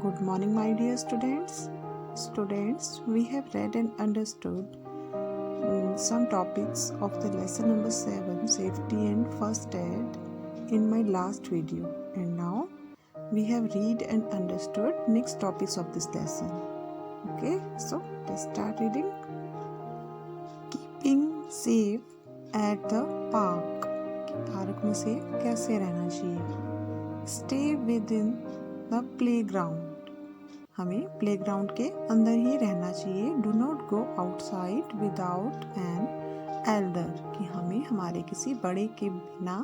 Good morning, my dear students. Students, we have read and understood some topics of the lesson number 7, Safety and First Aid, in my last video. And now we have read and understood next topics of this lesson. Okay, so let's start reading. Keeping safe at the park. Park में safe कैसे रहना चाहिए? Stay within the playground. हमें playground के अंदर ही रहना चाहिए. Do not go outside without an elder, कि हमें हमारे किसी बड़े के बिना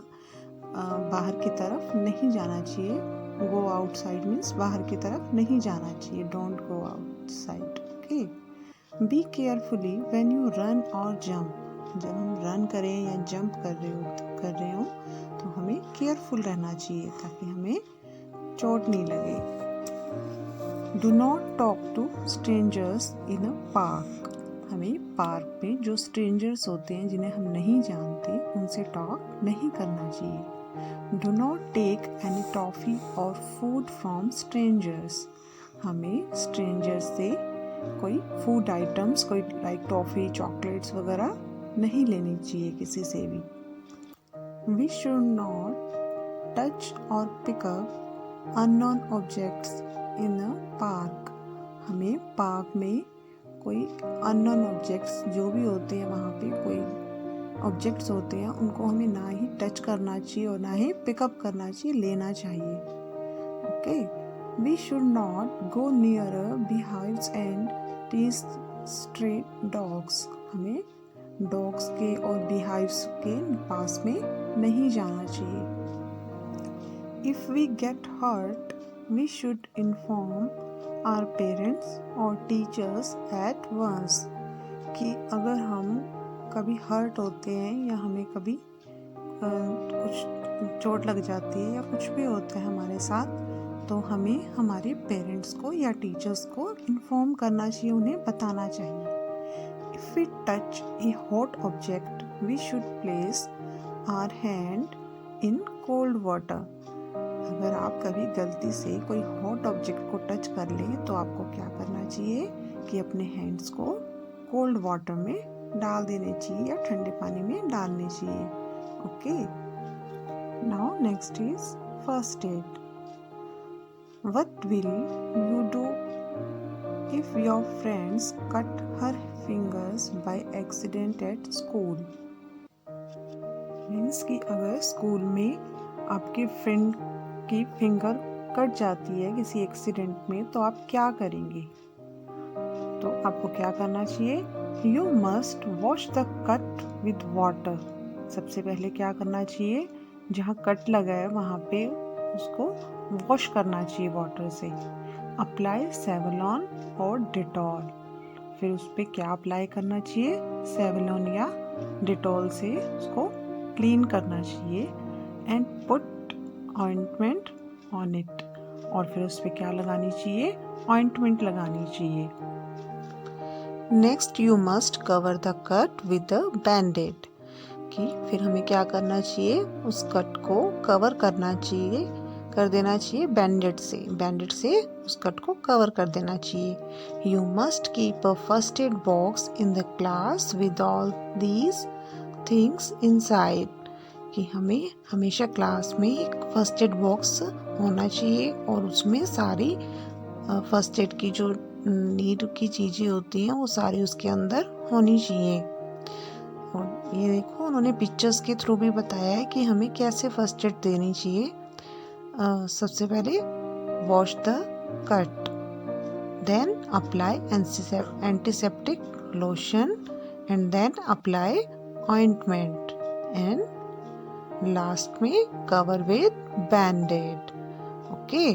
बाहर की तरफ नहीं जाना चाहिए. गो आउटसाइड मीन्स बाहर की तरफ नहीं जाना चाहिए. Don't go outside. Okay. Be carefully when you run और जंप. जब हम रन करें या जंप कर रहे हो तो हमें केयरफुल रहना चाहिए ताकि हमें चोट नहीं लगे. Do not talk to strangers in a park. हमें पार्क में जो स्ट्रेंजर्स होते हैं जिन्हें हम नहीं जानते उनसे टॉक नहीं करना चाहिए. Do not take any toffee or food from strangers. हमें स्ट्रेंजर्स से कोई फूड आइटम्स, कोई लाइक टॉफ़ी, चॉकलेट्स वगैरह नहीं लेनी चाहिए किसी से भी. We should not touch or pick up unknown objects in park. हमें पार्क में कोई अननोन ऑब्जेक्ट्स जो भी होते हैं, वहाँ पे कोई ऑब्जेक्ट्स होते हैं, उनको हमें ना ही टच करना चाहिए और ना ही पिकअप करना चाहिए, लेना चाहिए. Okay. We should not go near beehives and tease stray dogs. हमें डॉग्स के और beehives के पास में नहीं जाना चाहिए. If we get hurt we should inform our parents or teachers at once. कि अगर हम कभी हर्ट होते हैं या हमें कभी कुछ चोट लग जाती है या कुछ भी होता है हमारे साथ, तो हमें हमारे पेरेंट्स को या टीचर्स को इन्फॉर्म करना चाहिए, उन्हें बताना चाहिए. If we touch a hot object we should place our hand in cold water. अगर आप कभी गलती से कोई हॉट ऑब्जेक्ट को टच कर लें तो आपको क्या करना चाहिए कि अपने हैंड्स को कोल्ड वाटर में डाल देने चाहिए या ठंडे पानी में डालने चाहिए. Okay. Now next is first aid. What will you do if your friends cut her fingers by accident at school. Means कि अगर स्कूल में आपके फ्रेंड की फिंगर कट जाती है किसी एक्सीडेंट में, तो आप क्या करेंगे? तो आपको क्या करना चाहिए? You must wash the cut with water. सबसे पहले क्या करना चाहिए? जहाँ कट लगा है वहाँ पे उसको वॉश करना चाहिए वाटर से. अप्लाई सेवलॉन और डिटॉल. फिर उस पर क्या अप्लाई करना चाहिए? सेवलॉन या डिटॉल से उसको क्लीन करना चाहिए. And put ointment on it. और फिर उस पर क्या लगानी चाहिए? ऑइंटमेंट लगानी चाहिए. Next you must cover the cut with a bandaid. कि फिर हमें क्या करना चाहिए? उस कट को कवर करना चाहिए, कर देना चाहिए बैंडेड से. बैंडेड से उस कट को कवर कर देना चाहिए. You must keep a first aid box in the class with all these things inside. कि हमें हमेशा क्लास में एक फर्स्ट एड बॉक्स होना चाहिए और उसमें सारी फर्स्ट एड की जो नीड की चीज़ें होती हैं वो सारी उसके अंदर होनी चाहिए. और ये देखो, उन्होंने पिक्चर्स के थ्रू भी बताया है कि हमें कैसे फर्स्ट एड देनी चाहिए. सबसे पहले wash the cut, then apply antiseptic lotion and then apply ointment and last में cover with bandaid. Okay.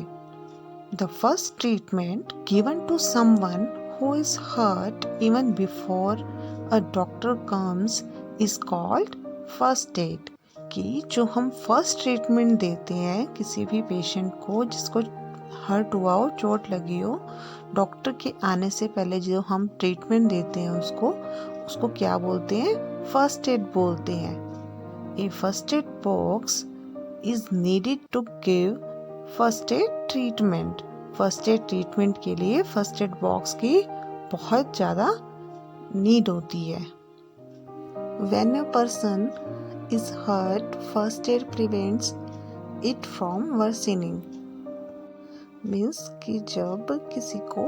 The first treatment given to someone who is hurt even before a doctor comes is called first aid. कि जो हम first treatment देते हैं किसी भी patient को जिसको हर्ट हुआ हो, चोट लगी हो, डॉक्टर के आने से पहले जो हम ट्रीटमेंट देते हैं उसको क्या बोलते हैं? फर्स्ट एड बोलते हैं. A first aid box is needed to give first aid treatment. First aid treatment के लिए फर्स्ट एड बॉक्स की बहुत ज़्यादा नीड होती है। When a person is hurt, first aid prevents it from worsening. Means कि जब किसी को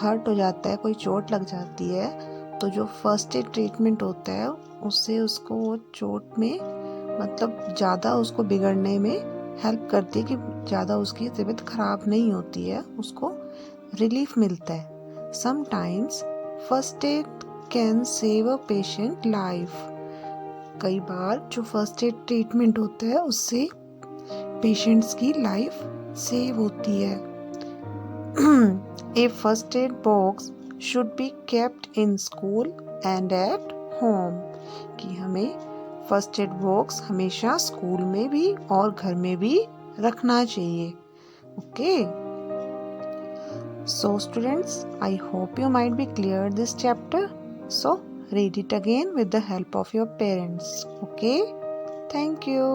हर्ट हो जाता है, कोई चोट लग जाती है, तो जो फर्स्ट एड ट्रीटमेंट होता है उससे उसको वो चोट में मतलब ज़्यादा उसको बिगड़ने में हेल्प करती है, कि ज़्यादा उसकी तबीयत ख़राब नहीं होती है, उसको रिलीफ मिलता है। Sometimes first aid can save a patient life. कई बार जो फर्स्ट एड ट्रीटमेंट होता है उससे पेशेंट्स की लाइफ सेव होती है। A first aid box should be kept in school and at home. कि हमें फर्स्ट एड बॉक्स हमेशा स्कूल में भी और घर में भी रखना चाहिए। Okay, so students, I hope you might be cleared this chapter. So read it again with the help of your parents. Okay, thank you.